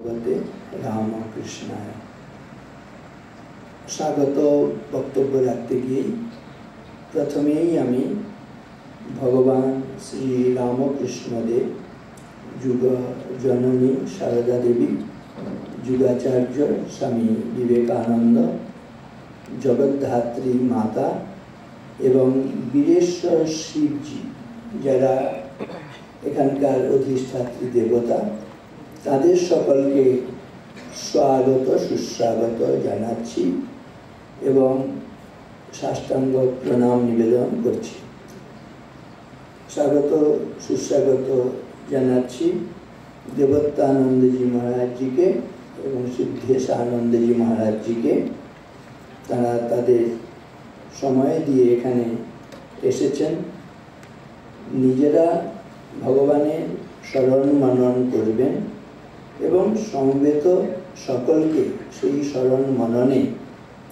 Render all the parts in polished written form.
भगवते रामकृष्णाय। स्वागत बक्तव्य रखते गিয়ে प्रथमेই আমি भगवान श्री रामकृष्णदेव, जुग जननी शारदा देवी, जुगाचार्य स्वामी विवेकानंद, जगद्धात्री माता एवं वीरेश्वर शिवजी যারা এখানকার অধিষ্ঠাত্রী দেবতা তাদের সকলকে স্বাগত সুস্বাগত জানাচ্ছি এবং সাষ্টাঙ্গ প্রণাম নিবেদন করছি। স্বাগত সুস্বাগত জানাচ্ছি देवत्तानंद जी महाराज जी के एवं सिद्धेशानंद जी महाराज जी के। तारा तादेर समय दिए एखाने एसेছেন, निजेरा भगवानेर शरण मनन करबेन एवं समवेत सकलके सेई शरण मनने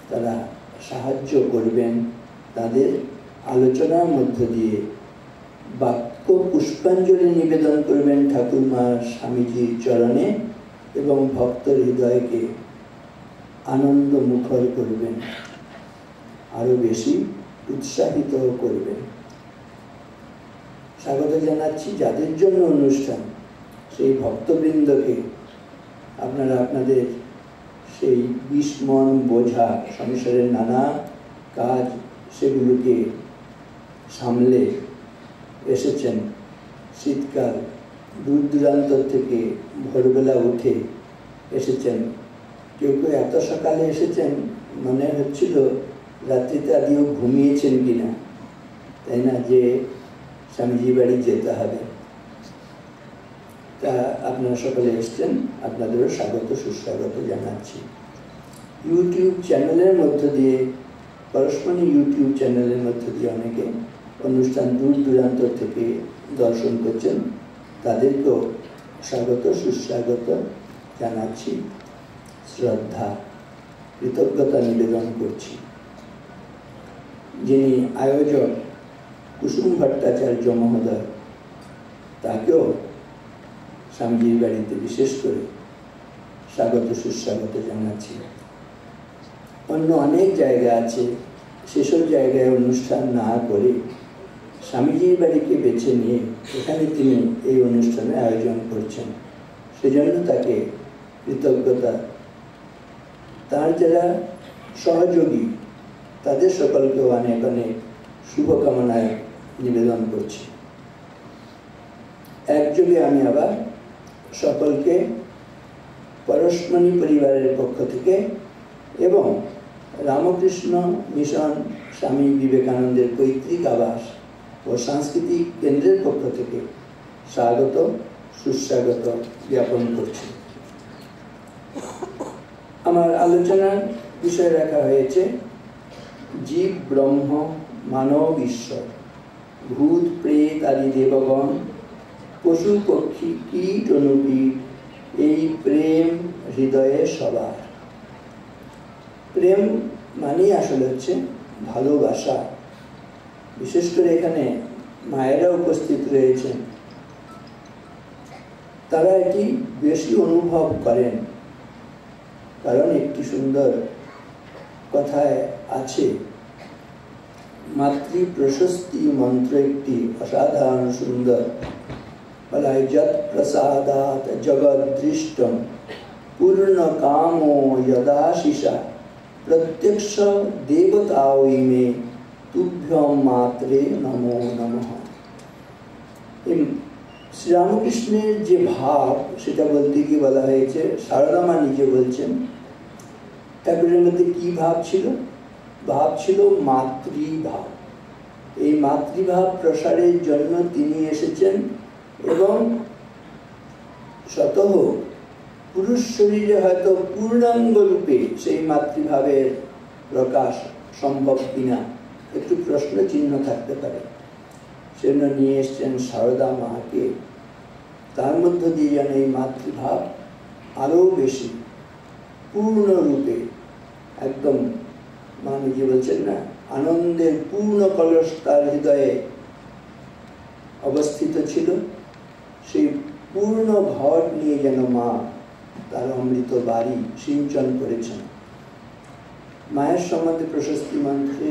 तारा साहाय्य करबेन। तादेर आलोचनार मध्य दिए वाक्य पुष्पांजलि निवेदन करबेन ठाकुरमा स्वामीजीर चरणे एवं भक्त हृदय के आनंद मुखर करबेन, आरो बेशी उत्साहित करबेन। स्वागत जानाচ্ছি যাদের জন্য অনুষ্ঠান সেই ভক্তবৃন্দকে আপনারা আপনাদের সেই 20 মন বোঝা সংসারের নানা কাজ সেগুলোকে সামলে এসেছেন। শীতকাল, দূর দূরান্ত থেকে ভোরবেলা উঠে এসেছেন। কেউ কেউ এত সকালে এসেছেন মনে হচ্ছিল রাত্রিতে আদিও ঘুমিয়েছেন কিনা, তাই না, যে স্বামীজি বাড়ি যেতে হবে। তা আপনারা সকলে এসেছেন, আপনাদেরও স্বাগত সুস্বাগত জানাচ্ছি। ইউটিউব চ্যানেলের মধ্য দিয়ে, পরস্পরই ইউটিউব চ্যানেলের মধ্য দিয়ে অনেকে অনুষ্ঠান দূর দূরান্ত থেকে দর্শন করছেন, তাদেরকেও স্বাগত সুস্বাগত জানাচ্ছি, শ্রদ্ধা কৃতজ্ঞতা নিবেদন করছি। যিনি আয়োজক কুসুম ভট্টাচার্য মহোদয়, তাকেও স্বামীজির বাড়িতে বিশেষ করে স্বাগত সুস্বাগত জানাচ্ছি। অন্য অনেক জায়গা আছে, সেসব জায়গায় অনুষ্ঠান না করে স্বামীজির বাড়িকে বেছে নিয়ে এখানে তিনি এই অনুষ্ঠানের আয়োজন করছেন, সেজন্য তাকে কৃতজ্ঞতা। তার যারা সহযোগী তাদের সকলকেও অনেক অনেক শুভকামনায় নিবেদন করছি। একযোগে আমি আবার সকলকে পরশমণি পরিবারের পক্ষ থেকে এবং রামকৃষ্ণ মিশন স্বামী বিবেকানন্দের পৈতৃক আবাস ও সাংস্কৃতিক কেন্দ্রের পক্ষ থেকে স্বাগত সুস্বাগত জ্ঞাপন করছি। আমার আলোচনার বিষয় রাখা হয়েছে জীব ব্রহ্ম মানব ঈশ্বর, ভূত প্রেত আদি দেবগণ, পশু পক্ষী কীট অনুকীট, এই প্রেম হৃদয়ে সবার। প্রেম মানেই আসলে হচ্ছে ভালোবাসা। বিশেষ করে এখানে মায়েরা উপস্থিত রয়েছেন, তারা এটি বেশি অনুভব করেন, কারণ একটি সুন্দর কথায় আছে, মাতৃ প্রশস্তি মন্ত্র একটি অসাধারণ সুন্দর, বলা হয় যৎ প্রসাদাৎ জগদ্দৃষ্টম পূর্ণ কামো যদাশিষা প্রত্যক্ষ দেবতাওই মে তুভ্যম মাত্রে নমো নমঃ। শ্রীরামকৃষ্ণের যে ভাব সেটা বলতে গিয়ে বলা হয়েছে, সারদা মা নিজে বলছেন ঠাকুরের মধ্যে কি ভাব ছিল? ভাব ছিল মাতৃভাব। এই মাতৃভাব প্রসারের জন্য তিনি এসেছেন এবং স্বতঃ পুরুষ শরীরে হয়তো পূর্ণাঙ্গ রূপে সেই মাতৃভাবের প্রকাশ সম্ভব কিনা একটু প্রশ্ন চিহ্ন থাকতে পারে। সেজন্য নিয়ে এসছেন সারদা মাকে, তার মধ্য দিয়ে যেন এই মাতৃভাব আরও বেশি পূর্ণরূপে একদম, মা নিজে বলছেন না, আনন্দের পূর্ণ কলস তার হৃদয়ে অবস্থিত ছিল। সেই पूर्ण घट निये जेन मा तार অমৃত বাড়ি সিঞ্চন করেছেন। মায়ের সম্বন্ধে প্রশস্তি মন্ত্রে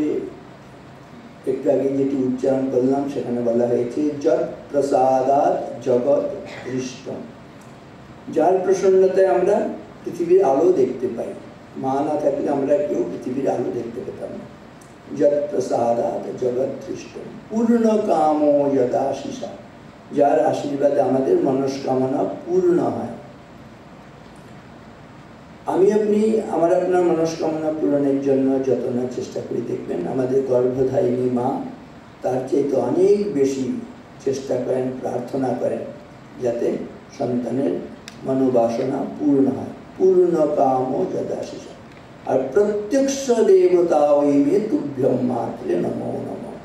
একটু আগে যেটি উচ্চারণ করলাম সেখানে বলা হয়েছে যৎ প্রসাদাৎ জগৎ দৃষ্টম, যার প্রসন্নতায় আমরা পৃথিবীর আলো দেখতে পাই। মা না থাকলে আমরা কেউ পৃথিবীর আলো দেখতে পেতাম না। যৎ প্রসাদাৎ জগৎ দৃষ্টম পূর্ণ কামো যদাশিসা, যার আশীর্বাদে আমাদের মনস্কামনা পূর্ণ হয়। আমি আপনি আমার আপনার মনস্কামনা পূরণের জন্য যত না চেষ্টা করি, দেখবেন আমাদের গর্ভধারিণী মা তার চাইতে অনেক বেশি চেষ্টা করেন, প্রার্থনা করেন যাতে সন্তানের মনোবাসনা পূর্ণ হয়। পূর্ণ কাম যদাশিসা। আর প্রত্যক্ষ দেবতা ওই মে তুভ্যম মাত্রে নমো নমঃ,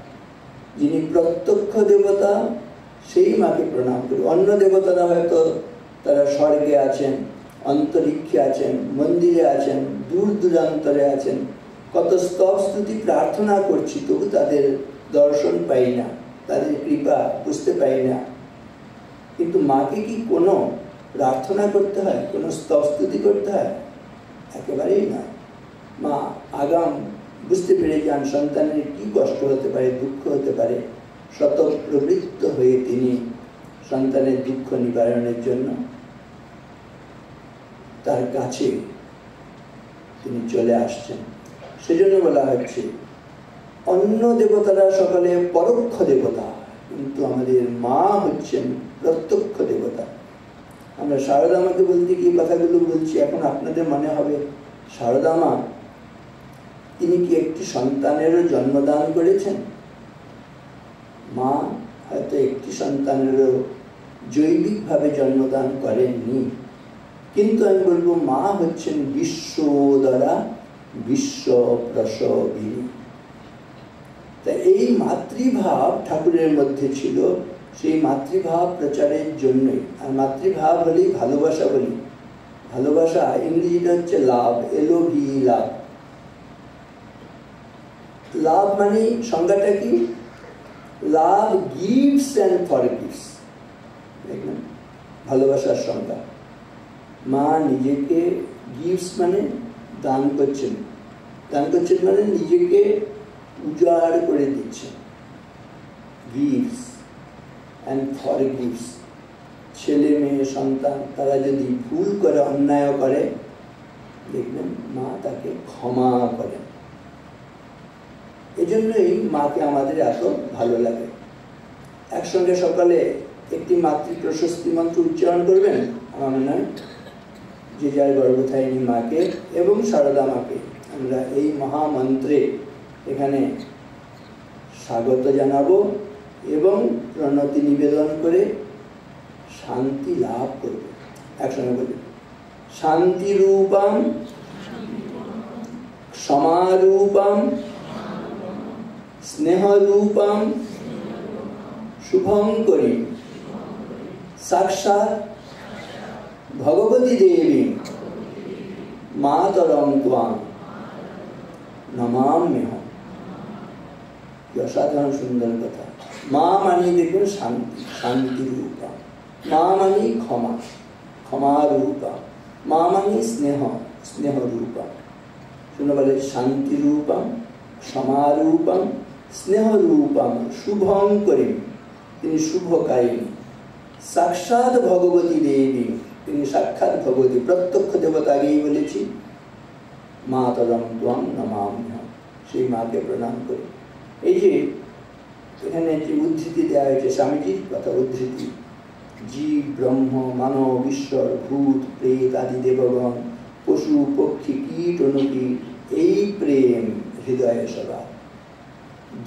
যিনি প্রত্যক্ষ দেবতা সেই মাকে প্রণাম করি। অন্য দেবতারা হয়তো তারা স্বর্গে আছেন, অন্তরিক্ষে আছেন, মন্দিরে আছেন, দূর দূরান্তরে আছেন, কত স্তব স্তুতি প্রার্থনা করছি, তবু তাদের দর্শন পাই না, তাদের কৃপা বুঝতে পাই না। কিন্তু মাকে কি কোনো প্রার্থনা করতে হয়, কোনো স্তব স্তুতি করতে হয়? একেবারেই নয়। মা আগাম বুঝতে পেরে যান সন্তানের কি কষ্ট হতে পারে, দুঃখ হতে পারে, স্বতঃপ্রবৃত্ত হয়ে তিনি সন্তানের দুঃখ নিবারণের জন্য তার কাছে তিনি চলে আসছেন। সেজন্য বলা হচ্ছে অন্য দেবতারা সকলে পরোক্ষ দেবতা, কিন্তু আমাদের মা হচ্ছেন প্রত্যক্ষ দেবতা। আমরা শারদা মাকে বলতে কি কথাগুলো বলছি, এখন আপনাদের মনে হবে শারদা মা তিনি কি একটি সন্তানেরও জন্মদান করেছেন? মা হয়তো একটি সন্তানেরও জৈবিকভাবে জন্মদান করেননি, কিন্তু আমি বলবো মা হচ্ছেন বিশ্বোদরা বিশ্ব প্রসবিনী। তাই এই মাতৃভাব ঠাকুরের মধ্যে ছিল, সেই মাতৃভাব প্রচারের জন্যই। আর মাতৃভাব হলেই ভালোবাসা বলি। ভালোবাসা ইংরেজিটা হচ্ছে লাভ, LOVE, লাভ। লাভ মানে সংজ্ঞাটা কি? Love gives and forgives. দেখবেন ভালোবাসার সংজ্ঞা। মা নিজেকে গিভস মানে দান করছেন, দান করছেন মানে নিজেকে উজাড় করে দিচ্ছেন। Gives and forgives. ছেলে মেয়ে সন্তান তারা যদি ভুল করে, অন্যায় করে, দেখবেন মা তাকে ক্ষমা করেন। এজন্যই মাকে আমাদের এত ভালো লাগে। একসঙ্গে সকালে একটি মাতৃ প্রশস্তি মন্ত্র উচ্চারণ করবেন। আমার মনে হয় যে যার গর্ভধারিণী মাকে এবং শারদা মাকে আমরা এই মহামন্ত্রে এখানে স্বাগত জানাবো এবং প্রণতি নিবেদন করে শান্তি লাভ করব। একসঙ্গে বলি শান্তি রূপম সমারূপম স্নেহরূপম শুভঙ্করী সাক্ষাৎ ভগবতী দেবী মাতরম ত্বাং নমাম্যহম। অসাধারণ সুন্দর কথা। মা মানে দেখবেন শান্তি, শান্তি রূপা। মা মানে ক্ষমা, ক্ষমা রূপা। মা মানে স্নেহ, স্নেহ রূপা। শুনে বলে শান্তি রূপম সমারূপম স্নেহ রূপম শুভঙ্করী, তিনি শুভকারিণী। সাক্ষাৎ ভগবতী দেবী, তিনি সাক্ষাৎ ভগবতী, প্রত্যক্ষ দেবতা। আগেই বলেছি মাতরম ত্বং নমাম্যহম, সেই মাকে প্রণাম করি। এই যে এখানে যে উদ্ধৃতি দেওয়া হয়েছে, স্বামীজির কথা উদ্ধৃতি, জীব ব্রহ্ম মানব ঈশ্বর ভূত প্রেত আদি দেবগণ পশু পক্ষী কীট অনুকীট এই প্রেম হৃদয়ে সভা।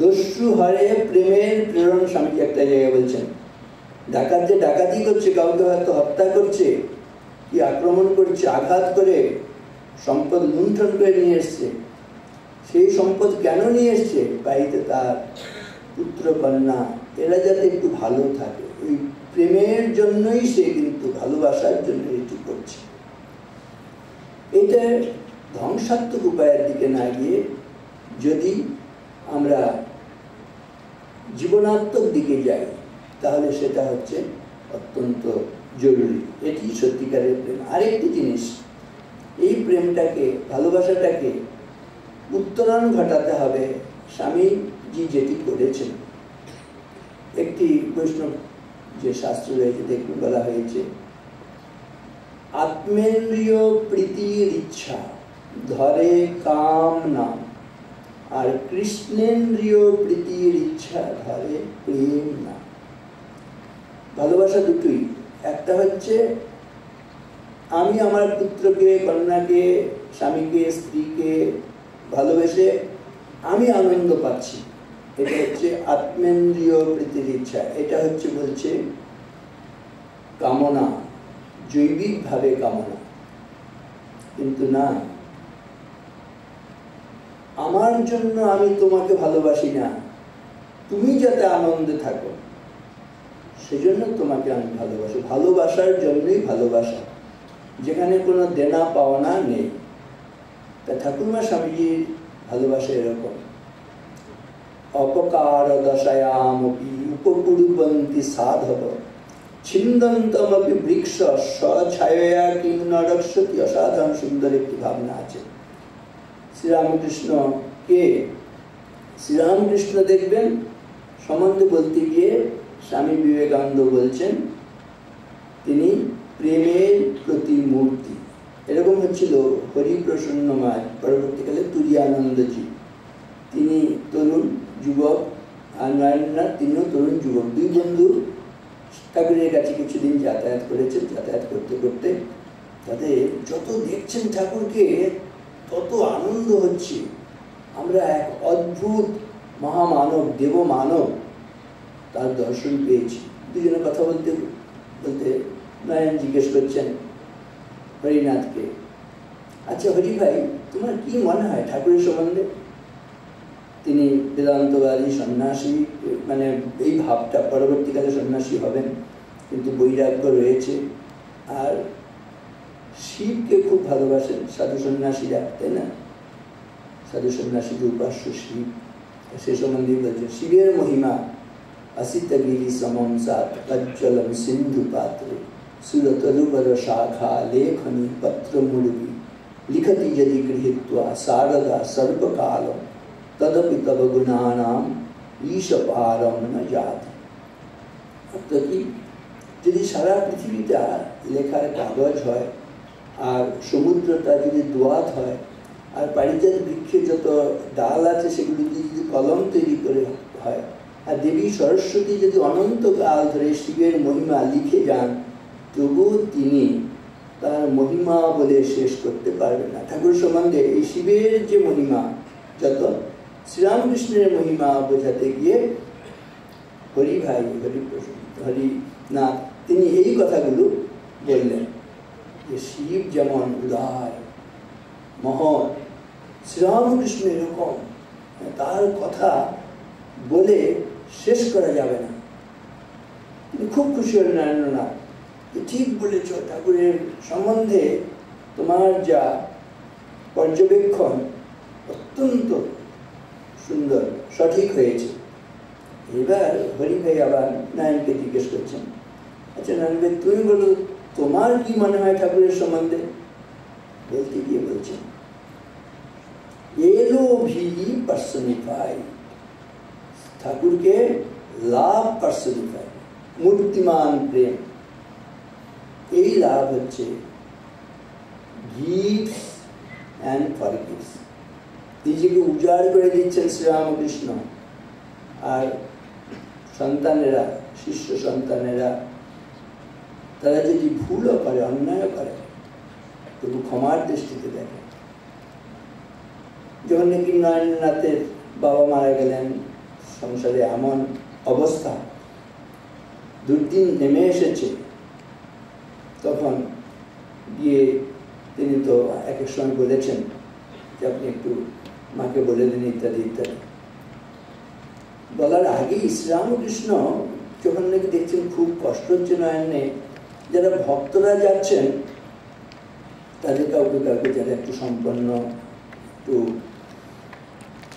দস্যু হারে প্রেমের প্রেরণ। স্বামীজি একটা জায়গায় বলছেন ডাকাত যে ডাকাতি করছে, কাউকে হয়তো হত্যা করছে, কি আক্রমণ করছে, আঘাত করে সম্পদ লুণ্ঠন করে নিয়ে এসছে, সেই সম্পদ কেন নিয়ে এসছে? বাড়িতে তার পুত্র কন্যা এরা যাতে একটু ভালো থাকে, এই প্রেমের জন্যই সে কিন্তু ভালোবাসার জন্য এটি করছে। এটা ধ্বংসাত্মক উপায়ের দিকে না গিয়ে যদি আমরা জীবনাত্মক দিকে যাই তাহলে সেটা হচ্ছে অত্যন্ত জরুরি। এটি সত্যিকারের প্রেম। আরেকটি জিনিস এই প্রেমটাকে, ভালোবাসাটাকে উত্তরণ ঘটাতে হবে। স্বামীজি যেটি করেছেন, একটি বৈষ্ণব যে শাস্ত্র রয়েছে দেখুন, বলা হয়েছে আত্মেন্দ্রিয় প্রীতির ইচ্ছা ধরে কাম নাম, আর কৃষ্ণেন্দ্রিয় প্রীতির ইচ্ছা ধরে প্রেম নাম। ভালোবাসা দুটোই, একটা হচ্ছে আমি আমার পুত্রকে, কন্যাকে, স্বামীকে, স্ত্রীকে ভালোবেসে আমি আনন্দ পাচ্ছি, এটা হচ্ছে আত্মেন্দ্রিয় প্রীতির ইচ্ছা। এটা হচ্ছে বলছে কামনা, জৈবিকভাবে কামনা। কিন্তু না, আমার জন্য আমি তোমাকে ভালোবাসি না, তুমি যাতে আনন্দে থাকো সেজন্য তোমাকে আমি ভালোবাসি। ভালোবাসার জন্যই ভালোবাসা, যেখানে কোনো দেনা পাওনা নেই। তা ঠাকুরমা স্বামীজির ভালোবাসা এরকম, অপকার দশায়ামপি উপকুর্বন্তি সাধব ছিন্দন্তমপি বৃক্ষ স্বছায়া কিং ন রক্ষতি। অসাধারণ সুন্দর একটি ভাবনা আছে। শ্রীরামকৃষ্ণ কে? শ্রীরামকৃষ্ণ দেখবেন সম্বন্ধে বলতে গিয়ে স্বামী বিবেকানন্দ বলছেন তিনি প্রেমের প্রতিমূর্তি। এরকম হচ্ছিল হরিপ্রসন্ন মায়, পরবর্তীকালে তুরীয়ানন্দজি। তিনি তরুণ যুবক, আর নারায়ণনাথ তিনিও তরুণ যুবক। দুই বন্ধু ঠাকুরের কাছে কিছুদিন যাতায়াত করেছেন। যাতায়াত করতে করতে তাদের যত দেখছেন ঠাকুরকে তত আনন্দ হচ্ছে। আমরা এক অদ্ভুত মহামানব, দেবমানব তার দর্শন পেয়েছি। দুজনে কথা বলতে বলতে নারায়ণ জিজ্ঞেস করছেন হরিনাথকে, আচ্ছা হরি ভাই, তোমার কি মনে হয় ঠাকুরের সম্বন্ধে? তিনি বেদান্তবাদী সন্ন্যাসী, মানে এই ভাবটা, পরবর্তীকালে সন্ন্যাসী হবেন, কিন্তু বৈরাগ্য রয়েছে। আর শিবকে খুব ভালোবাসেন সাধু সন্ন্যাসীরা, তাই না? সাধু সন্ন্যাসীদের উপাস্য শিব, সে সম্বন্ধে বলছেন শিবের মহিমা আসিতগিরি সমম সাত অজ্জ্বলম সিন্ধু পাত্রে সুরতরুবর শাখা লেখনী পত্র মুড়বি লিখতি যদি গৃহীত্বা শারদা সর্বকালম তদপি তব গুণানাম ঈশ পারম ন জাতি। অর্থাৎ কি, যদি সারা পৃথিবীটা লেখার কাগজ হয়, আর সমুদ্রটা যদি দোয়াত হয়, আর পারিজাত বৃক্ষে যত ডাল আছে সেগুলি যদি কলম তৈরি করে হয়, আর দেবী সরস্বতী যদি অনন্তকাল ধরে শিবের মহিমা লিখে যান, তবুও তিনি তার মহিমা বলে শেষ করতে পারবেন না। ঠাকুর সম্বন্ধে এই শিবের যে মহিমা, যত শ্রীরামকৃষ্ণের মহিমা বোঝাতে গিয়ে হরি ভাই, হরিনাথ তিনি এই কথাগুলো বললেন যে শিব যেমন উদার মহৎ, শ্রীরামকৃষ্ণ এরকম, তার কথা বলে শেষ করা যাবে না। তিনি খুব খুশি হলেন নারায়ণনাথ, ঠিক বলেছ, ঠাকুরের সম্বন্ধে তোমার যা পর্যবেক্ষণ অত্যন্ত সুন্দর, সঠিক হয়েছে। এবার হরি ভাই আবার নারায়ণকে জিজ্ঞেস করছেন, আচ্ছা নারায়ণ ভাই, তুমি বলো তোমার কি মনে হয় ঠাকুরের সম্বন্ধে? বলতে গিয়ে বলছেন এলো ভি পার্সনিফাই, ঠাকুরকে লাভ পার্সনিফাই, মূর্তিমান প্রেম। এই লাভ হচ্ছে গিভস অ্যান্ড ফরগিভস। নিজেকে উজাড় করে দিচ্ছেন শ্রীরামকৃষ্ণ, আর সন্তানেরা, শিষ্য সন্তানেরা তারা যদি ভুলও করে, অন্যায় করে, তবু ক্ষমার দৃষ্টিতে দেখে। যখন নাকি নারায়ণনাথের বাবা মারা গেলেন, সংসারে এমন অবস্থা, দুর্দিন নেমে এসেছে, তখন গিয়ে তিনি তো এক এক সময় বলেছেন যে আপনি একটু মাকে বলে দিন ইত্যাদি ইত্যাদি। বলার আগেই শ্রীরামকৃষ্ণ যখন নাকি দেখছেন খুব কষ্ট হচ্ছে নয়নে, যারা ভক্তরা যাচ্ছেন তাদের কাউকে কাউকে যারা একটু সম্পন্ন, একটু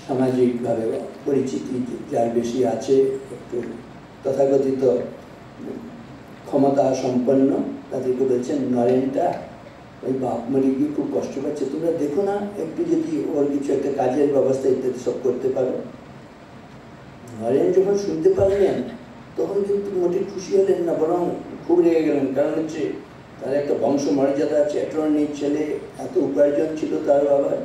সামাজিকভাবে পরিচিতি যার বেশি আছে, একটু তথাকথিত ক্ষমতা সম্পন্ন, তাদেরকে বলছেন নরেনটা ওই বাপ মরে গিয়ে খুব কষ্ট পাচ্ছে, তোমরা দেখো না একটু যদি ওর কিছু একটা কাজের ব্যবস্থা ইত্যাদি সব করতে পারো। নরেন যখন শুনতে পারলেন তখন কিন্তু মোটে খুশি হলেন না, বরং খুব রেগে গেলেন। কারণ হচ্ছে তার একটা বংশ মর্যাদা আছে, অ্যাটর্নির ছেলে, এত উপার্জন ছিল তার বাবার।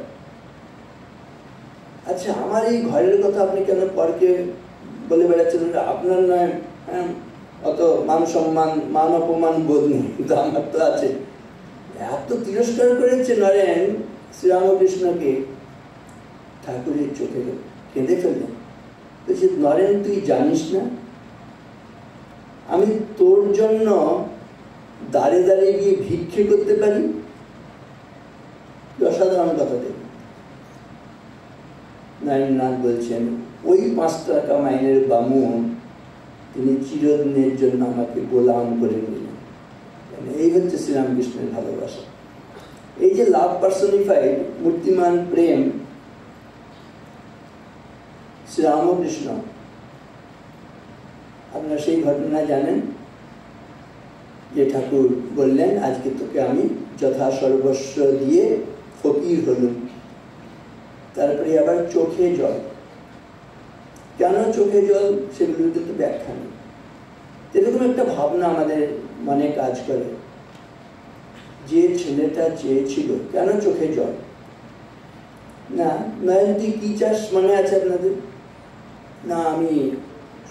আচ্ছা, আমার এই ঘরের কথা আপনি কেন পরকে বলে বেড়াচ্ছেন? আপনার নয়, হ্যাঁ, অত মান সম্মান মান অপমান বোধ নেই, কিন্তু আমার তো আছে। এত তিরস্কার করেছে নরেন শ্রীরামকৃষ্ণকে, ঠাকুরের চোখে কেঁদে ফেললেন। বলছে, নরেন তুই জানিস না আমি তোর জন্য দাঁড়ে দাঁড়িয়ে গিয়ে ভিক্ষে করতে পারি? অসাধারণ কথা দেখ। নারায়ণনাথ বলছেন, ওই 5 টাকা মাইনের বামুন তিনি চিরদিনের জন্য আমাকে গোলাম করে নিলেন। এই হচ্ছে শ্রীরামকৃষ্ণের ভালোবাসা। এই যে লাভ পার্সনিফাইড, মূর্তিমান প্রেম, শ্রীরামকৃষ্ণ, আপনারা সেই ঘটনা জানেন যে ঠাকুর বললেন, আজকে তোকে আমি যথা সর্বস্ব দিয়ে ফকির হলুম। তারপরে আবার চোখে জল। কেন চোখে জল সেগুলোর কিন্তু ব্যাখ্যা নেই। এরকম একটা ভাবনা আমাদের মনে কাজ করে, যে ছেলেটা চেয়েছিল, কেন চোখে জল? না, নয়নটি কি চাস মনে আছে আপনাদের? না, আমি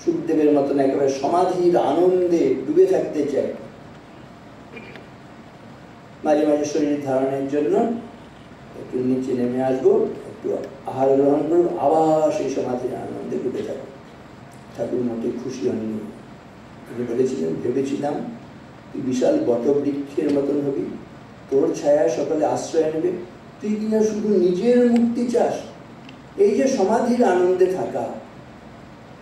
সুখদেবের মতন একেবারে সমাধির আনন্দে ডুবে থাকতে চাই, মাঝে মাঝে শরীর ধারণের জন্য একটু নিচে নেমে আসবো, একটু আহার গ্রহণ করবো, আবার সেই সমাধির আনন্দে ডুবে থাকবো। ঠাকুর মোটে খুশি হননি। তিনি বলেছিলেন, ভেবেছিলাম তুই বিশাল বটবৃক্ষের মতন হবি, তোর ছায়ায় সকলে আশ্রয় নেবে, তুই কিনা শুধু নিজের মুক্তি চাস। এই যে সমাধির আনন্দে থাকা,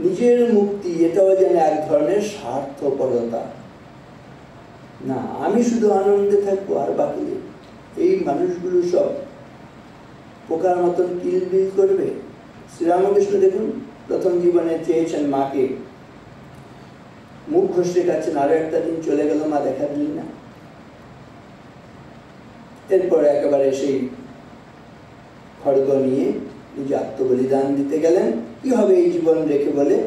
নিজের মুক্তি, এটাও যেন এক ধরনের স্বার্থপরতা। না, আমি শুধু আনন্দে থাকবো আর বাকি এই মানুষগুলো সব পোকার মতন কিলবিল করবে। শ্রীরামকৃষ্ণ দেখুন, প্রথম জীবনে চেয়েছেন মাকে, মুখ ঘষে খাচ্ছেন, আরো একটা দিন চলে গেল, মা দেখা দিলেন না। এরপর একেবারে সেই খড়গ নিয়ে নিজে আত্মবলিদান দিতে গেলেন। কি হবে এই জীবন রেখে বলে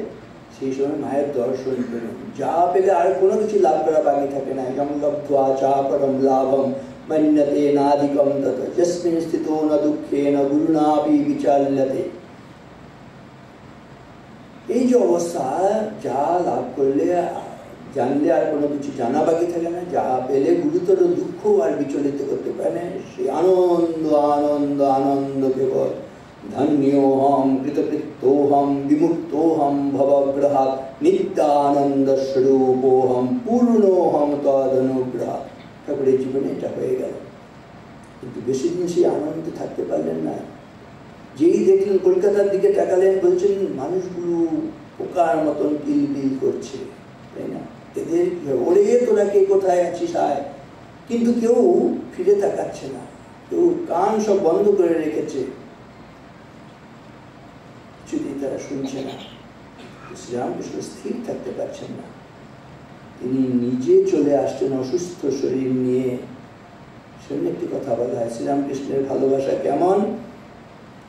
সেই সময় মায়ের দর্শন পেলেন। যা পেলে আর কোনো কিছু লাভ করা বাকি থাকে না। লব্ধ্বা চা পরম লাভম মন্যতে নাধিকম তত যস্মিন স্থিতো ন দুঃখে ন গুরুণাপি বিচাল্যতে। এই যে অবস্থা, যা লাভ করলে জানলে আর কোনো কিছু জানা বাকি থাকে না, যা পেলে গুরুতর দুঃখ আর বিচলিত করতে পারে না। সেই আনন্দ আনন্দ আনন্দ কেবল ধন্যোহম কৃতকৃতোহম বিমুক্তোহম ভবগ্রহাৎ নিত্যানন্দ স্বরূপোহম পূর্ণোহম তদনুগ্রহাৎ। ঠাকুরের জীবনে এটা হয়ে গেল, কিন্তু বেশি দিন সেই আনন্দে থাকতে পারলেন না। যেই দেখলেন, কলকাতার দিকে তাকালেন, বলছেন মানুষগুলো পোকার মতন কিলবিল করছে, তাই না? এদের ওরে তোরা কে কোথায় আছিস আয়, কিন্তু কেউ ফিরে তাকাচ্ছে না, কেউ কান সব বন্ধ করে রেখেছে, যদি তারা শুনছে না। শ্রীরামকৃষ্ণ স্থির থাকতে পারছেন না, তিনি নিজে চলে আসছেন অসুস্থ শরীর নিয়ে। সেখানে একটি কথা বলা হয়, শ্রীরামকৃষ্ণের ভালোবাসা কেমন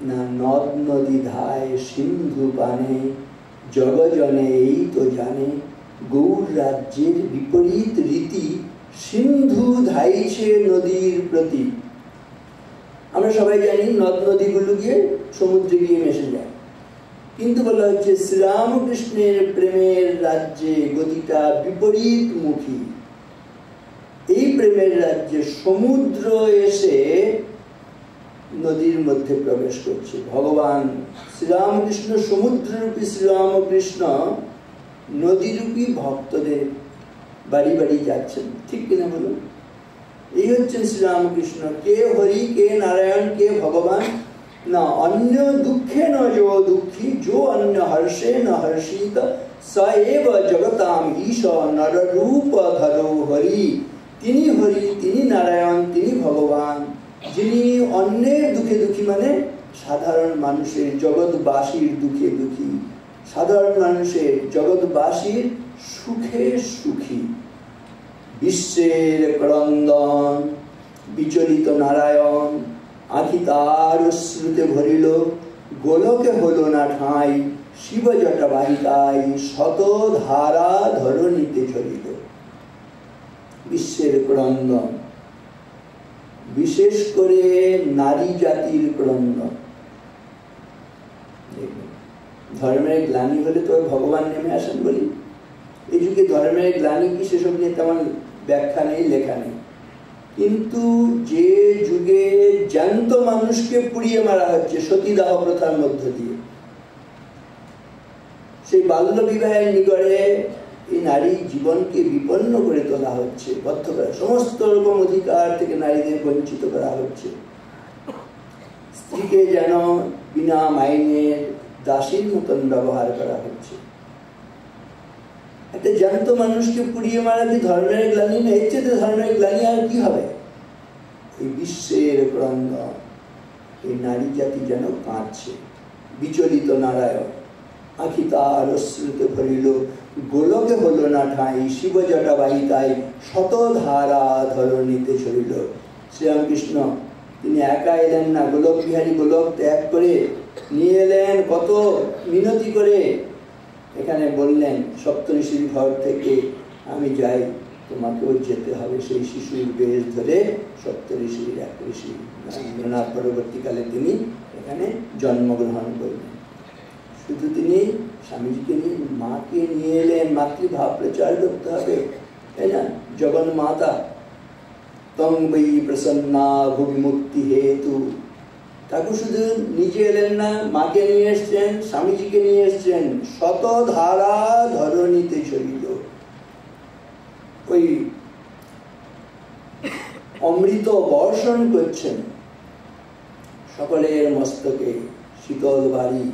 না, নদ নদী ধায় সিন্ধু পানে জগজনে এই তো জানে, গৌর রাজ্যের বিপরীত রীতি সিন্ধু ধাইছে নদীর প্রতি। আমরা সবাই জানি নদ নদীগুলো গিয়ে সমুদ্রে গিয়ে মিশে যায়, কিন্তু বলা হচ্ছে শ্রীরামকৃষ্ণের প্রেমের রাজ্যে গতিটা বিপরীত মুখী। এই প্রেমের রাজ্যে সমুদ্র এসে নদীর মধ্যে প্রবেশ করছে। ভগবান শ্রীরামকৃষ্ণ সমুদ্ররূপী শ্রীরামকৃষ্ণ নদীরূপী ভক্তদের বাড়ি বাড়ি যাচ্ছেন, ঠিক কিনা বলুন? এই হচ্ছেন শ্রীরামকৃষ্ণ। কে হরি, কে নারায়ণ, কে ভগবান। না অন্য দুঃখে ন যো দুঃখী, যো অন্য হর্ষে ন হর্ষিত, স এব জগতাম ঈশ নররূপ ধরো হরি। তিনি হরি, তিনি নারায়ণ, তিনি ভগবান, যিনি অন্যের দুঃখে দুঃখী, মানে সাধারণ মানুষের জগৎবাসীর দুঃখে দুঃখী, সাধারণ মানুষের জগৎবাসীর সুখে সুখী। বিশ্বের ক্রন্দন বিচলিত নারায়ণ আঁখি তার অশ্রুতে ভরিল, গোলকে হলো না ঠাঁই, শিব জটা বাহিকায় শত ধারা ধরণীতে ঝরিল। বিশ্বের ক্রন্দন, বিশেষ করে নারী জাতির ক্রন্দন। ধর্মের গ্লানি হলে তো ভগবান নেমে আসেন বলি। এই যুগে ধর্মের গ্লানি কি সেসব নিয়ে তেমন ব্যাখ্যা নেই, লেখা নেই। কিন্তু যে যুগে জ্যান্ত মানুষকে পুড়িয়ে মারা হচ্ছে সতীদাহ প্রথার মধ্য দিয়ে, সেই বাল্য বিবাহের নিগড়ে এই নারী জীবনকে বিপন্ন করে তোলা হচ্ছে, বদ্ধ করা, সমস্ত রকম অধিকার থেকে নারীদের বঞ্চিত করা হচ্ছে। স্ত্রীকে যেন বিনা মাইনের দাসীর মতন ব্যবহার করা হচ্ছে। একটা জ্যান্ত মানুষকে পুড়িয়ে মারা কি ধর্মের গ্লানি না? এর চেয়ে ধর্মের গ্লানি আর কি হবে? এই বিশ্বের ক্রন্দন, এই নারী জাতি যেন কাঁদছে। বিচলিত নারায়ণ আঁখি তার অশ্রুতে ভরিল, গোলকে হলো না ঠাঁই, শিব জটা বাহিকায় শত ধারা ধরণীতে ছড়িল। শ্রীরামকৃষ্ণ তিনি একা এলেন না, গোলক বিহারী গোলক ত্যাগ করে নিয়ে এলেন, কত মিনতি করে এখানে বললেন সপ্তঋষির ঘর থেকে আমি যাই, তোমাকেও যেতে হবে। সেই শিশুর বেশ ধরে সপ্তঋষির এক ঋষি রবীন্দ্রনাথ পরবর্তীকালে তিনি এখানে জন্মগ্রহণ করলেন। শুধু তিনি স্বামীজিকে নিয়ে মাকে নিয়ে এলেন, মাতৃভাব প্রচার করতে হবে, তাই না? জগন মাতা তং বৈ প্রসন্না ভুবি মুক্তি হেতু। ঠাকুর শুধু নিজে এলেন না, মাকে নিয়ে এসছেন, স্বামীজিকে নিয়ে এসছেন। শত ধারা ধরণীতে ছড়িল। ওই অমৃত বর্ষণ করছেন সকলের মস্তকে, শীতল বাড়ি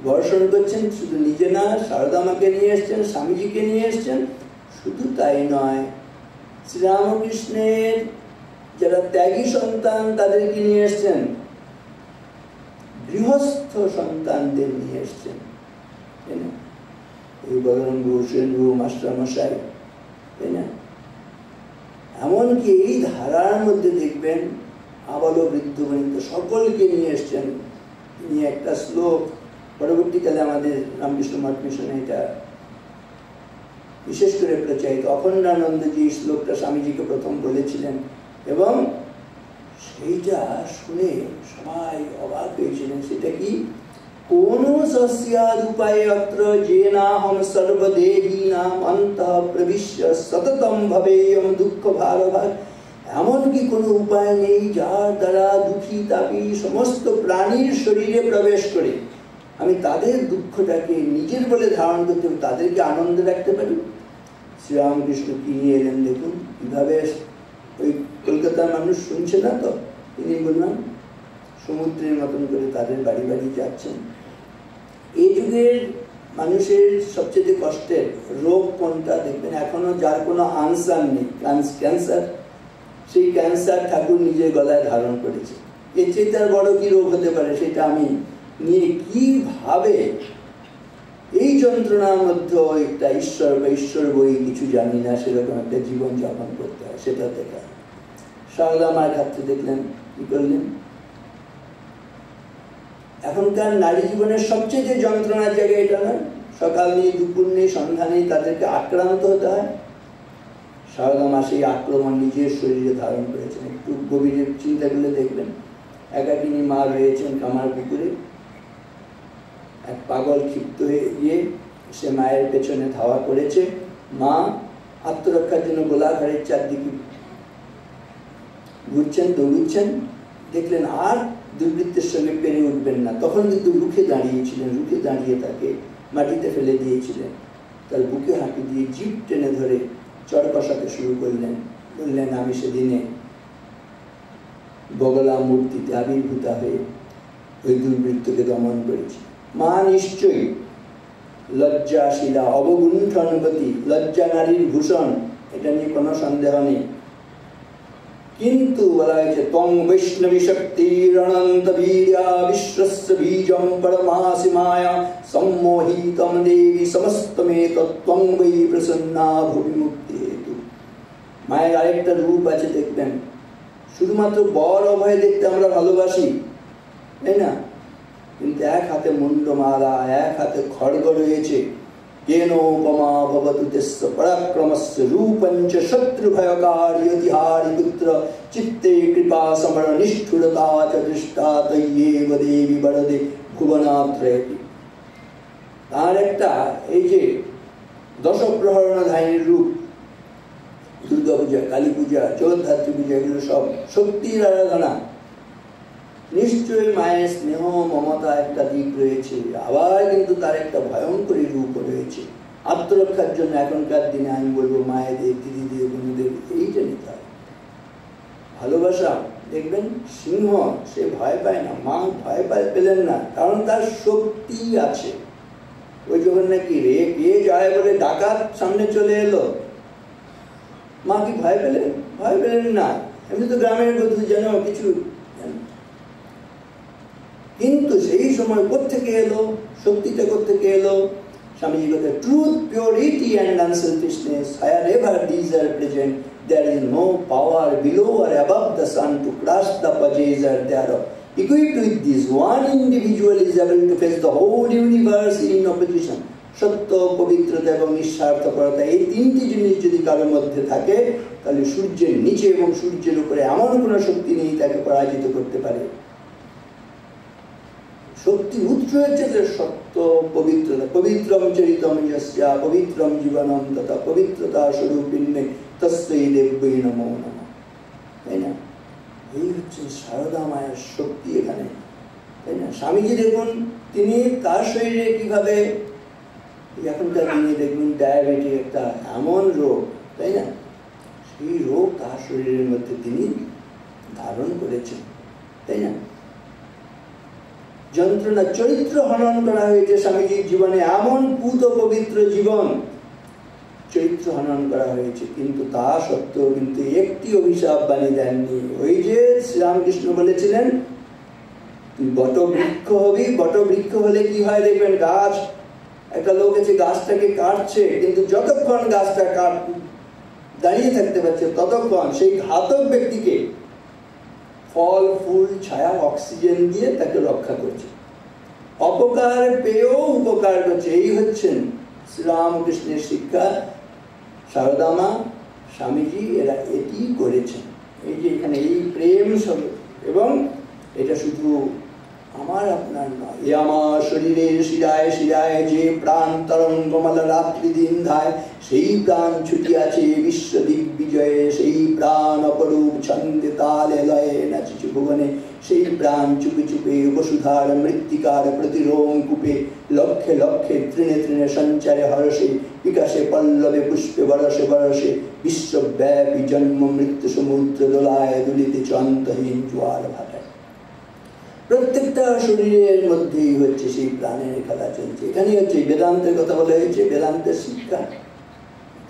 বর্ষণ করছেন। শুধু নিজে না, শারদা মাকে নিয়ে এসছেন, স্বামীজিকে নিয়ে এসছেন। শুধু তাই নয়, শ্রীরামকৃষ্ণের যারা ত্যাগী সন্তান তাদেরকে নিয়ে এসছেন, গৃহস্থ সন্তানদের নিয়ে এসছেন, তাই না? এই বলরাম ঘোষেন মাস্টারমশাই, তাই না? এমনকি এই ধারার মধ্যে দেখবেন আবাল বৃদ্ধ বনিতা সকলকে নিয়ে এসছেন। তিনি একটা শ্লোক পরবর্তীকালে আমাদের রামকৃষ্ণ মঠ মিশনে এটা বিশেষ করে প্রচারিত, অখণ্ডানন্দজি এই শ্লোকটা স্বামীজিকে প্রথম বলেছিলেন এবং সেইটা শুনে সবাই অবাক হয়েছিলেন। সেটা কি? কোন সস্যাদ উপায়ে অত্র জেনাহম সর্বদেহীনাম অন্তঃ প্রবিশ্য সততম ভবেয়ম দুঃখ ভারভাগ। এমন কি কোনো উপায় নেই যার দ্বারা দুঃখী তাপী সমস্ত প্রাণীর শরীরে প্রবেশ করে আমি তাদের দুঃখটাকে নিজের বলে ধারণ করতে, তাদেরকে আনন্দে রাখতে পারি? শ্রীরামকৃষ্ণ কি নিয়ে এলেন দেখুন। কিভাবে ওই কলকাতার মানুষ শুনছে না তো, তিনি বললাম সমুদ্রের মতন করে তাদের বাড়ি বাড়ি যাচ্ছেন। এই যুগের মানুষের সবচেয়ে কষ্টের রোগ কোনটা দেখবেন? এখনো যার কোনো আনসার নেই, ক্যান্সার। সেই ক্যান্সার ঠাকুর নিজের গলায় ধারণ করেছে। এর চেয়ে তার বড় কি রোগ হতে পারে? সেটা আমি নিয়ে কিভাবে এই যন্ত্রণার মধ্যে একটা ঈশ্বর বা ঈশ্বর বই কিছু জানি না সেরকম একটা জীবন যাপন করতে হয়, সেটা দেখা। শারদা মার ক্ষেত্রে দেখলেন কি করলেন। এখনকার নারী জীবনের সবচেয়ে যন্ত্রণার জায়গা এটা নয়? সকাল নেই, দুপুর নেই, সন্ধ্যা নেই, তাদেরকে আক্রান্ত হতে হয়। শারদা মা সেই আক্রমণ নিজের শরীরে ধারণ করেছেন। একটু গভীরে চিন্তা করলে দেখবেন একাকিনী মা রয়েছেন কামার পুকুরে। এক পাগল ক্ষিপ্ত হয়ে গিয়ে সে মায়ের পেছনে ধাওয়া করেছে। মা আত্মরক্ষার জন্য গোলাঘাটের চারদিকে ঘুরছেন, দৌড়ুচ্ছেন। দেখলেন আর দুর্বৃত্তের সঙ্গে পেরে উঠবেন না, তখন কিন্তু রুখে দাঁড়িয়েছিলেন। রুখে দাঁড়িয়ে তাকে মাটিতে ফেলে দিয়েছিলেন। তার বুকে হাঁটু দিয়ে জিভ টেনে ধরে চড় কষাতে শুরু করলেন। বললেন আমি সেদিনে বগলা মূর্তিতে আবির্ভূতা হয়ে ওই দুর্বৃত্তকে দমন করেছি। মা নিশ্চয়ই লজ্জাশীলা, অবগুণ্ঠনবতী, লজ্জা নারীর ভূষণ, এটা নিয়ে কোনো সন্দেহ নেই। কিন্তু বলা হয়েছে তং বৈষ্ণবী শক্তির অনন্ত বীর্যা বিশ্বস্য বীজম পরমাসি মায়া সম্মোহিতম দেবী সমস্তমেত ত্বং বৈ প্রসন্না ভুবি মুক্তি হেতু। মায়ের আরেকটা রূপ আছে দেখবেন, শুধুমাত্র বর অভয় দেখতে আমরা ভালোবাসি, তাই না? কিন্তু এক হাতে মুন্ডমালা, এক হাতে খড়গ রয়েছে। কেনোপমা ভবতু তস্য পরাক্রমস্য রূপঞ্চ শত্রুভয়কারী অতিহারি পুত্র চিত্তে কৃপা সমর নিষ্ঠুরতা চ দৃষ্টা তৈয়েব দেবী বরদে ভুবনাত্রয়তি। তার একটা এই যে দশপ্রহরণধারিণীর রূপ, দুর্গা পূজা, কালী পূজা, জগদ্ধাত্রী পূজা, এগুলো সব শক্তির আরাধনা। নিশ্চয়ই মায়ের স্নেহ মমতা একটা দিক রয়েছে, আবার কিন্তু তার একটা ভয়ঙ্কর রূপ রয়েছে। আত্মরক্ষার জন্য এখনকার দিনে আমি বলবো মায়েদের, দিদিদের, বোনদের এইটা নিতে হয়। ভালোবাসা দেখবেন, সিংহ সে ভয় পায় না, মা ভয় পেলেন না, কারণ তার শক্তি আছে। ওই যখন নাকি রে কে যায় বলে ডাকাত সামনে চলে এলো, মা কি ভয় পেলেন? ভয় পেলেন না। এমনি তো গ্রামের বধূ যেন কিছু, কিন্তু সেই সময় কোত্থেকে এলো, শক্তিটা কোত্থেকে এলো? স্বামীজি কথা, truth, purity and unselfishness, wherever these are present, there is no power below or above the sun to crush the purchaser thereof. Equipped with this, one individual is able to face the whole universe in opposition. সত্য, পবিত্রতা এবং নিঃস্বার্থপরতা, এই তিনটি জিনিস যদি কারোর মধ্যে থাকে, তাহলে সূর্যের নিচে এবং সূর্যের উপরে এমন কোনো শক্তি নেই তাকে পরাজিত করতে পারে। শক্তি উৎস হচ্ছে যে সত্য, পবিত্রতা। পবিত্রম চরিতম যস্য পবিত্রম জীবনম তথা পবিত্রতা স্বরূপিণ্যে তস্যৈ দেব্যৈ নমো নমঃ। তাই না? এই হচ্ছে সারদা মায়ের শক্তি এখানে, তাই না? স্বামীজি দেখুন, তিনি তার শরীরে কিভাবে, এখনকার দিনে দেখুন ডায়াবেটিস একটা এমন রোগ, তাই না? সেই রোগ তার শরীরের মধ্যে তিনি ধারণ করেছেন, তাই না? যন্ত্রণা, চরিত্র হনন করা হয়েছে স্বামীজির জীবনে, এমন পূত পবিত্র জীবন, চরিত্র হনন করা হয়েছে, কিন্তু তা সত্ত্বেও কিন্তু একটি অভিশাপ বাণী দেননি। ওই যে শ্রীরামকৃষ্ণ বলেছিলেন, তুই বটবৃক্ষ হবি। বটবৃক্ষ হলে কি হয় দেখবেন, গাছ, একটা লোক এসে গাছটাকে কাটছে, কিন্তু যতক্ষণ গাছটা দাঁড়িয়ে থাকতে পারছে ততক্ষণ সেই ঘাতক ব্যক্তিকে ফল, ফুল, ছায়া, অক্সিজেন দিয়ে তাকে রক্ষা করছে। অপকার পেয়েও উপকার করছে। এই হচ্ছেন শ্রীরামকৃষ্ণের শিক্ষা। সারদা মা, স্বামীজি এরা এটি করেছেন। এই যে এখানে এই প্রেম সব, এবং এটা শুধু আমার আপনার নয়, এ আমার শরীরের শিরায় শিরায় যে প্রাণ তরঙ্গমালা রাত্রি দিন ধায়, সেই প্রাণ ছুটিয়াছে বিশ্ব দিগ্বিজয়ে, সেই প্রাণ অপরূপ ছন্দে তালে লয়ে নাচিছে ভুবনে, সেই প্রাণ চুপে চুপে বসুধার মৃত্তিকার প্রতিরোম কূপে, লক্ষে লক্ষে তৃণে তৃণে সঞ্চারে হরসে, বিকাশে পল্লবে পুষ্পে বরসে বরসে, বিশ্বব্যাপী জন্ম মৃত্যু সমুদ্র দোলায় দুলিতেছে অন্তহীন জোয়ার ভাটায়। প্রত্যেকটা শরীরের মধ্যেই হচ্ছে সেই প্রাণের খেলা চলছে। এখানে হচ্ছে বেদান্তের কথা বলা হয়েছে, বেদান্তের শিক্ষা।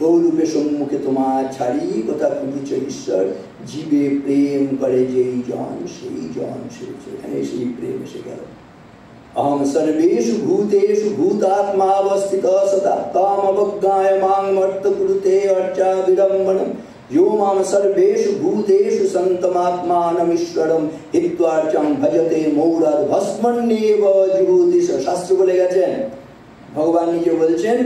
বহুরূপে সম্মুখে তোমার ছাড়ি কথা খুঁজিছ ঈশ্বর, জীবে প্রেম করে যেই জন সেই জন সেরেছে। এখানে সেই প্রেম এসে গেল। अहम सर्वेषु भूतेषु भूतात्मावस्थित सदा ताम अवज्ञाय मां मर्त कुरुते अर्चा विडम्बनम यो माम सर्वेषु भूतेषु संतमात्मानमीश्वरम हित्वार्चम भजते मौराद भस्मन्नेव जुहुति। শাস্ত্র বলে গেছেন, ভগবান নিজে বলছেন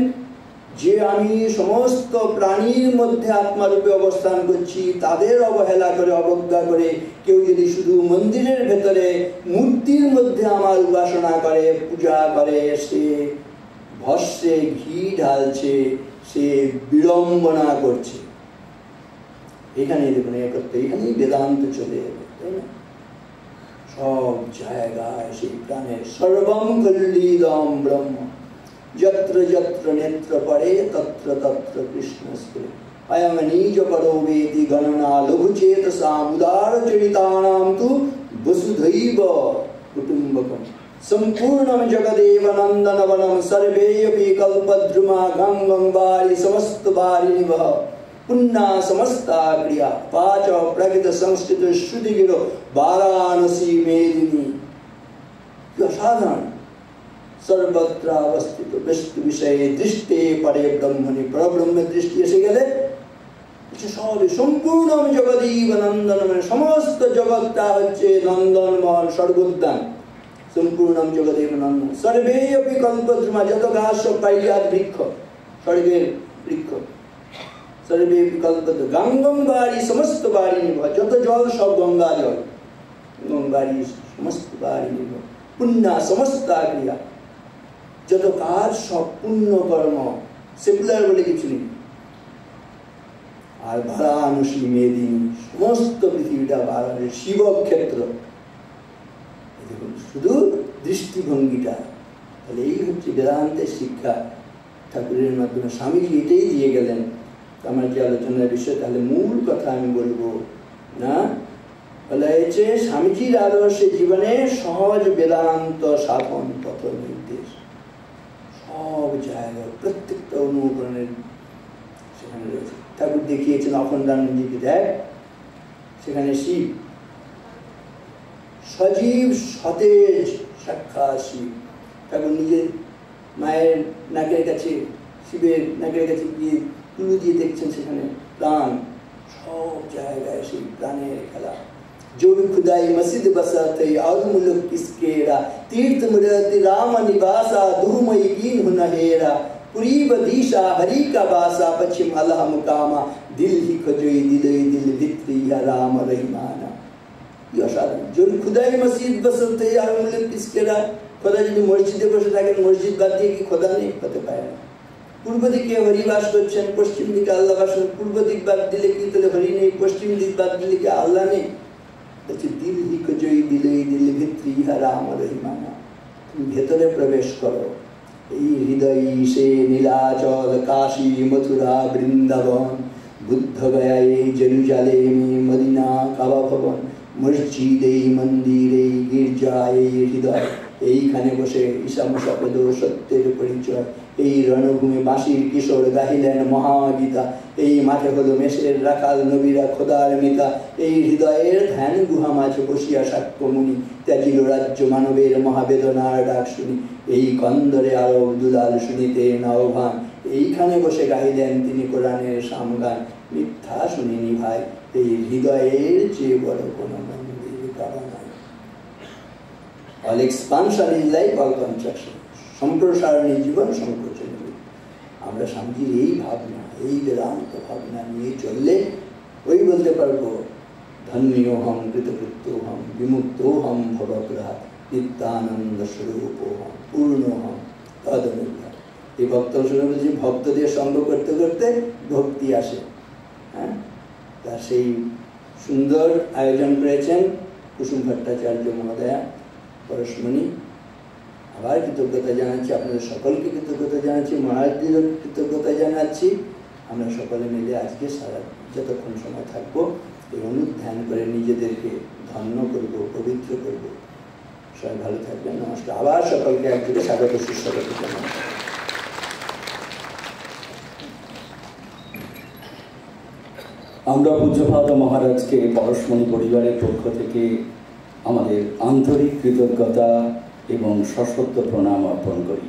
যে আমি সমস্ত প্রাণীর মধ্যে আত্মারূপে অবস্থান করছি, তাদের অবহেলা করে, অবজ্ঞা করে কেউ যদি শুধু মন্দিরের ভেতরে মূর্তির মধ্যে আমার উপাসনা করে, পূজা করে, সে ভস্মে ঘি ঢালছে, সে বিড়ম্বনা করছে। এখানে দেখুন এখানেই বেদান্ত চলে যাবে, তাই না? সব জায়গায় সেই প্রাণের সর্বম কল্লিদম ব্রহ্ম, যত্র যত্র নেত্র পরে তত্র তত্র কৃষ্ণ স্ফুরে। অয়ং নিজ পরো বেতি গণনা লঘুচেতসাম উদার চরিতানাম তু বসুধৈব কুটুম্বকম সম্পূর্ণম জগদেব নন্দনবনম সর্বেপি কল্পদ্রুমা গঙ্গং বারি সমস্ত বারিণিভ পুণ্যা সমস্তা ক্রিয়া পাচ প্রকৃত সংস্কৃত শ্রুতিগিরো বারাণসী মেদিনী। কি অসাধারণ! सर्वत्र अवस्थित विष्णु विषय दृष्टि परे ब्रह्मणि, परब्रह्म दृष्टि एसे गेले সবে সম্পূর্ণ জগদীব নন্দন, মানে সমস্ত জগৎটা হচ্ছে নন্দনমন স্বর্গোদ্যান। সম্পূর্ণম জগদেব নন্দন সর্বে অপি কল্পদ্রুমা, যত গাছ সব পারিজাত বৃক্ষ, স্বর্গের বৃক্ষ। সর্বে অপি কল্পদ্রু গঙ্গম বাড়ি, সমস্ত বাড়ি নির্ভর, যত জল সব গঙ্গা জল, গঙ্গারি সমস্ত বাড়ি নির্ভর। পুণ্যা সমস্ত ক্রিয়া, যত কাজ সব পুণ্য কর্ম, সেকুলার বলে কিছু নেই। আর বারাণসী মেদিনী, সমস্ত পৃথিবীটা বারাণসী শিবক্ষেত্র। দেখুন শুধু দৃষ্টিভঙ্গিটা, তাহলে এই হচ্ছে বেদান্তের শিক্ষা। ঠাকুরের মাধ্যমে স্বামীজি এটাই দিয়ে গেলেন। আমার যে আলোচনার বিষয়, তাহলে মূল কথা আমি বলবো না, বলা হয়েছে স্বামীজির আদর্শে জীবনে সহজ বেদান্ত সাধন পথ নির্দেশ। সব জায়গায় প্রত্যেকটা অনুকরণের সেখানে রয়েছে। ঠাকুর দেখিয়েছেন অখণ্ডানন্দজিকে, দেখ সেখানে শিব সজীব সতেজ সাক্ষাৎ শিব। ঠাকুর নিজের মায়ের নাকের কাছে, শিবের নাকের কাছে গিয়ে তুলু দিয়ে দেখছেন সেখানে প্রাণ, সব জায়গায় সেই প্রাণের খেলা। जोड़ खुदाई मस्जिद बसत और मुल्क किसकेरा, तीर्थ मूर्ति राम निवासा, दुर्मय कीन हुनहेरा, पुरी बदीशा हरि का बासा, पश्चिम अल्लाह मुकामा, दिल ही खजोई दिलई दिल भित्री या राम रहीमाना। ये असाधारण। जोड़ खुदाई मस्जिद बसत और मुल्क किसकेरा, खुदा যদি মসজিদে বসে থাকেন, মসজিদ বাদ দিয়ে কি খোদা নেই? হতে পারে না। পূর্ব দিকে হরি বাস করছেন, পশ্চিম দিকে আল্লাহ বাস করছেন। পূর্ব দিক বাদ দিলে কি তাহলে হরি নেই? পশ্চিম দিক বাদ দিলে কি আল্লাহ নেই? দিল হি কজই দিলই দিল ভিত্রি রাম রহিমানা। তুমি ভেতরে প্রবেশ করো, এই হৃদয় সে নীলাচল, কাশী মথুরা বৃন্দাবন, বুদ্ধ গয়া এই জেরুজালেম, মদিনা কাবা ভবন, মসজিদ এই মন্দির এই গির্জা এই হৃদয়, এইখানে বসে ঈশামশাপদ সত্যের পরিচয়। এই রণভূমি বাঁশির কিশোর গাহিলেন মহাগীতা, এই মাঠে হলো মেষের রাখাল নবীরা খোদার মিতা। এই হৃদয়ের ধ্যান গুহা মাঝে বসিয়া সাক্ষ্য মুনি, ত্যাজিল রাজ্য মানবের মহাবেদনার ডাক শুনি। এই কন্দরে আরব দুলাল শুনিতে নওভান, এইখানে বসে গাহিলেন তিনি কোরআনের সামগান। মিথ্যা শুনিনি ভাই, এই হৃদয়ের চেয়ে বড় কোনো মন্দির কারণ নাই। All expansion is like all contraction. সম্প্রসারণী জীবন, সংকোচনী। আমরা স্বামীজির এই ভাবনা, এই বেদান্ত ভাবনা নিয়ে চললে ওই বলতে পারবো ধন্যোহম কৃতকৃত্যহম বিমুক্তোহম ভবগ্রহাৎ নিত্যানন্দ স্বরূপোহম পূর্ণোহম তদনুগ্রহ। এই ভক্ত শুনে বলছি, ভক্তদের সঙ্গ করতে করতে ভক্তি আসে। হ্যাঁ, তা সেই সুন্দর আয়োজন করেছেন কুসুম ভট্টাচার্য মহোদয়া, পরশমণি। আবার কৃতজ্ঞতা জানাচ্ছি, আপনাদের সকলকে কৃতজ্ঞতা জানাচ্ছি, মহারাজদেরও কৃতজ্ঞতা জানাচ্ছি। আমরা সকলে মিলে আজকে সারা যতক্ষণ সময় থাকবো এই অনুধ্যান করে নিজেদেরকে ধন্য করব, পবিত্র করব। সবাই ভালো থাকবেন। নমস্কার। আবার সকলকে একদিকে স্বাগত সুস্বাগত জানাই। আমরা পূজ্যপাদ মহারাজকে পরশমণি পরিবারের পক্ষ থেকে আমাদের আন্তরিক কৃতজ্ঞতা এবং সশ্রদ্ধ প্রণাম অর্পণ করি।